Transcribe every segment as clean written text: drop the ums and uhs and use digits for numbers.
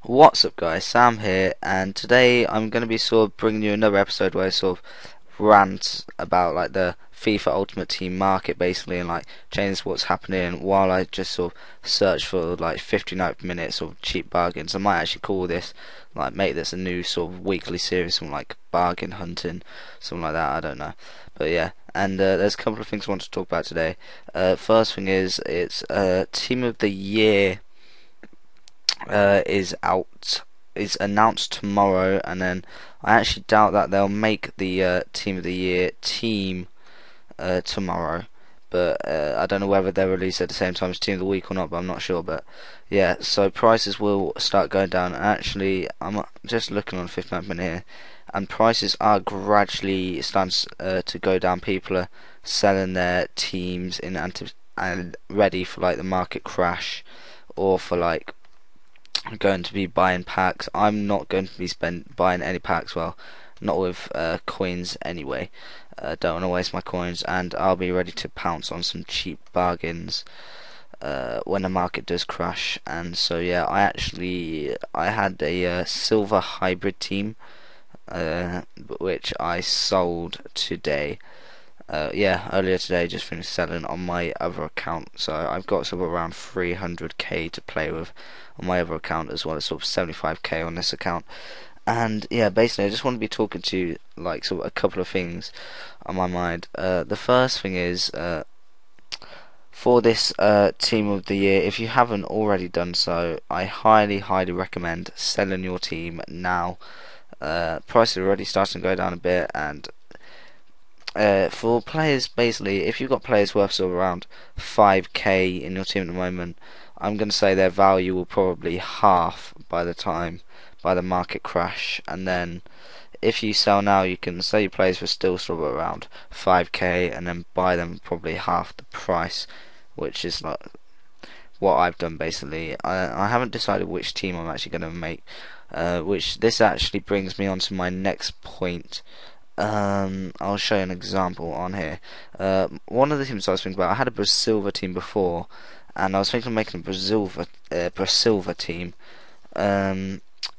What's up guys, Sam here, and today I'm going to be sort of bringing you another episode where I sort of rant about like the FIFA Ultimate Team market basically, and like change what's happening while I just sort of search for like 59th minute sort of cheap bargains. I might actually call this, like, make this a new sort of weekly series, something like bargain hunting, something like that, I don't know. But yeah, and there's a couple of things I want to talk about today. First thing is, it's Team of the Year is announced tomorrow, and then I actually doubt that they'll make the Team of the Year team tomorrow. But I don't know whether they're released at the same time as Team of the Week or not, but I'm not sure. But yeah, so prices will start going down. Actually, I'm just looking on 59th minute here, and prices are gradually starting to go down. People are selling their teams and ready for like the market crash, or for like going to be buying packs. I'm not going to be buying any packs, well, not with coins anyway. Don't want to waste my coins, and I'll be ready to pounce on some cheap bargains when the market does crash. And so yeah, I had a silver hybrid team which I sold today. Earlier today, just finished selling on my other account, so I've got sort of around 300k to play with on my other account, as well as sort of 75k on this account. And yeah, basically I just want to be talking to you like sort of a couple of things on my mind. The first thing is, for this Team of the Year, if you haven't already done so, I highly recommend selling your team now. Prices are already starting to go down a bit, and for players, basically, if you've got players worth sort of around 5k in your team at the moment, I'm going to say their value will probably half by the market crash. And then if you sell now, you can sell your players for still sort of around 5k, and then buy them probably half the price, which is like what I've done basically. I haven't decided which team I'm actually going to make, which this actually brings me on to my next point. I'll show you an example on here. One of the teams I was thinking about, I had a Brazil team before, and I was thinking of making a Brazil team,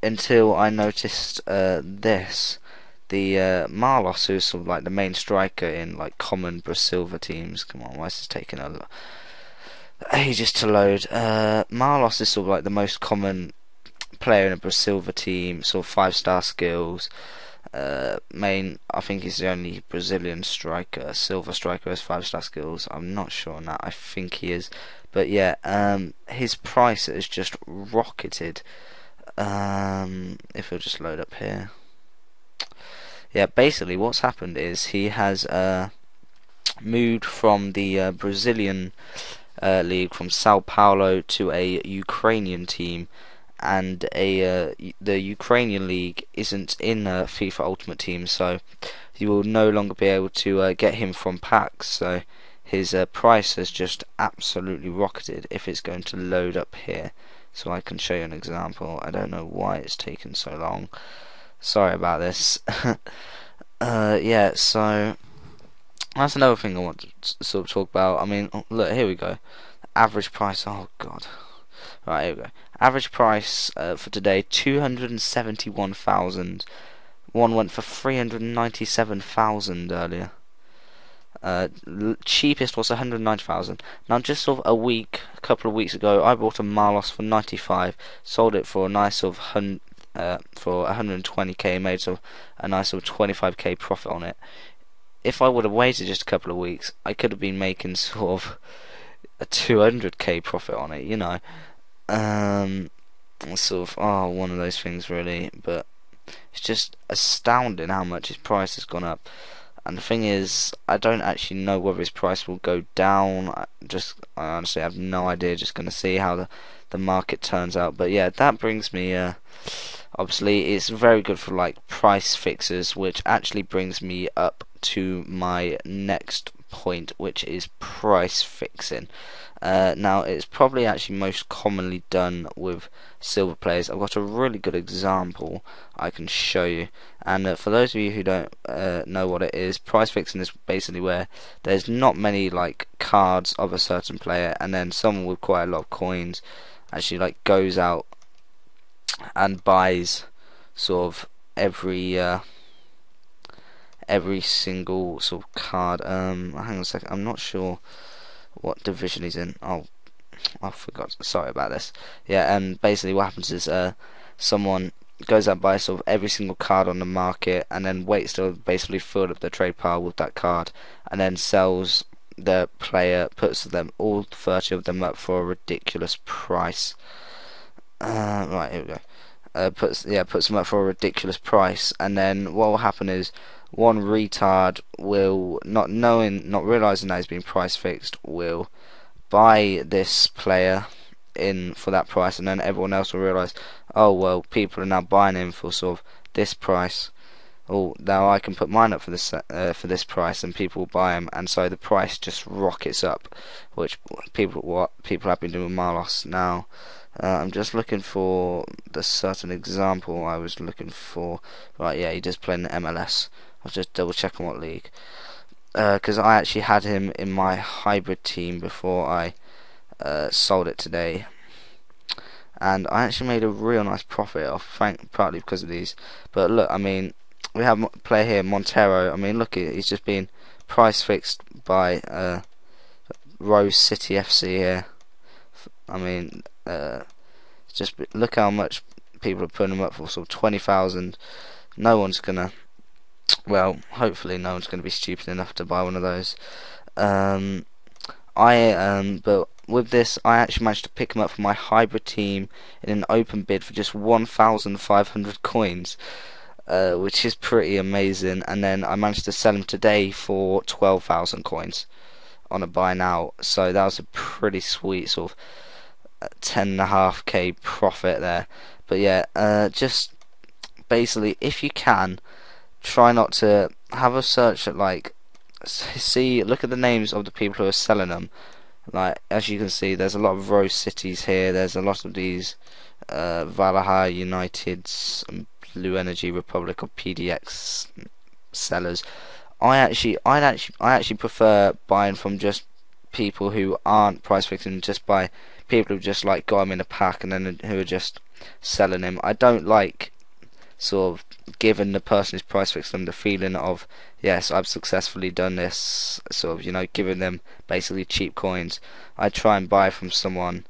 until I noticed this. The Marlos, who's sort of like the main striker in like common Brazil teams. Come on, why is this taking ages to load? Marlos is sort of like the most common player in a Brazil team, sort of 5-star skills. I think he's the only Brazilian striker, silver striker, has 5-star skills. I'm not sure on that. I think he is, but yeah, his price has just rocketed. If it'll just load up here, yeah. Basically, what's happened is he has moved from the Brazilian league, from Sao Paulo, to a Ukrainian team. And the Ukrainian league isn't in FIFA Ultimate Team, so you will no longer be able to get him from packs. So his price has just absolutely rocketed. If it's going to load up here, so I can show you an example. I don't know why it's taken so long. Sorry about this. Yeah, so that's another thing I want to sort of talk about. I mean, look, here we go. Average price. Oh God. Right, here we go. Average price for today, 271,000. One went for 397,000 earlier. Cheapest was 190,000. Now, just sort of a couple of weeks ago, I bought a Marlos for 95. Sold it for a nice sort of for 120k. Made sort of a nice sort of 25k profit on it. If I would have waited just a couple of weeks, I could have been making sort of a 200k profit on it. You know. Sort of one of those things really, but it's just astounding how much his price has gone up. And the thing is, I don't actually know whether his price will go down. I honestly have no idea. Just gonna see how the market turns out. But yeah, that brings me obviously it's very good for like price fixers, which actually brings me up to my next point, which is price fixing. Now, it's probably actually most commonly done with silver players. I've got a really good example I can show you. And for those of you who don't know what it is, price fixing is basically where there's not many like cards of a certain player, and then someone with quite a lot of coins actually like goes out and buys sort of every single sort of card. Hang on a second, I'm not sure what division he's in. Oh, I forgot. Sorry about this. Yeah, and basically what happens is someone goes out and buys sort of every single card on the market, and then waits to basically fill up the trade pile with that card, and then sells the player, puts them all 30 of them up for a ridiculous price. Right, here we go. Puts them up for a ridiculous price, and then what will happen is one retard will, not realizing that he's been price fixed, will buy this player in for that price, and then everyone else will realize, oh well, people are now buying him for sort of this price. Oh, now I can put mine up for this price, and people will buy him, and so the price just rockets up, which people have been doing with Marlos now. I'm just looking for the certain example I was looking for. Right, yeah, he does play in the MLS. I'll just double check on what league, because I actually had him in my hybrid team before I sold it today, and I actually made a real nice profit off, partly because of these. But look, I mean, we have a player here, Montero. I mean, look, he's just been price fixed by Rose City FC here. I mean, just look how much people are putting him up for, sort of 20,000. No one's gonna, well, hopefully no one's gonna be stupid enough to buy one of those. But with this, I actually managed to pick him up for my hybrid team in an open bid for just 1,500 coins, which is pretty amazing. And then I managed to sell him today for 12,000 coins on a buy now. So that was a pretty sweet sort of 10.5k profit there. But yeah, just basically, if you can, try not to have a search at, like, look at the names of the people who are selling them. Like, as you can see, there's a lot of Rose Cities here. There's a lot of these Valhalla Uniteds, Blue Energy Republic, or PDX sellers. I actually prefer buying from just people who aren't price fixing, just by people who just like got him in a pack and then who are just selling him. I don't like sort of giving the person who's price fixed them the feeling of, yes, I've successfully done this, sort of, you know, giving them basically cheap coins. I try and buy from someone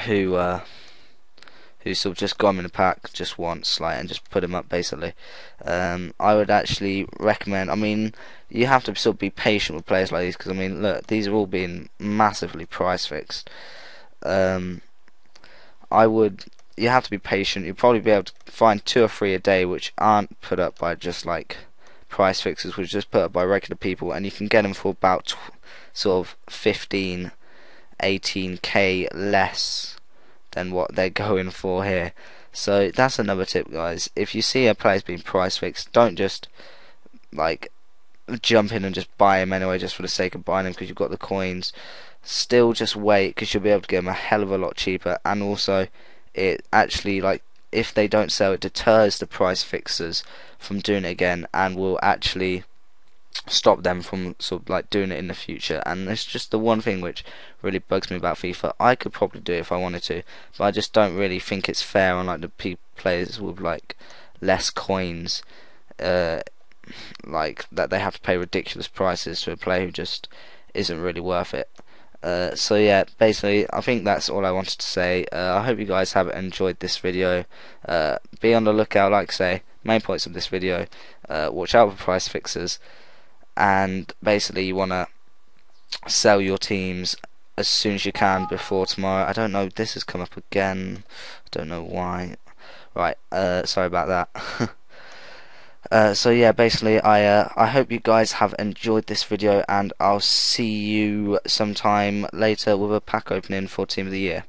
who sort of just got him in a pack just once, like, and just put him up basically. I would actually recommend, I mean, you have to sort of be patient with players like these, because I mean, look, these are all being massively price fixed. You have to be patient. You'll probably be able to find 2 or 3 a day which aren't put up by just like price fixers, which are just put up by regular people, and you can get them for about sort of 15, 18k less than what they're going for here. So that's another tip, guys. If you see a player's being price fixed, don't just like jump in and just buy him anyway just for the sake of buying him because you've got the coins. Still, just wait, because you'll be able to get him a hell of a lot cheaper, and also it actually, like, if they don't sell, it deters the price fixers from doing it again, and will actually stop them from sort of like doing it in the future. And it's just the one thing which really bugs me about FIFA. I could probably do it if I wanted to, but I just don't really think it's fair on like the players with like less coins, like that they have to pay ridiculous prices to a player who just isn't really worth it. So yeah, basically I think that's all I wanted to say. I hope you guys have enjoyed this video. Be on the lookout, like I say, main points of this video. Watch out for price fixers, and basically you want to sell your teams as soon as you can before tomorrow. I don't know, this has come up again, I don't know why. Right, sorry about that. So yeah, basically I hope you guys have enjoyed this video, and I'll see you sometime later with a pack opening for Team of the Year.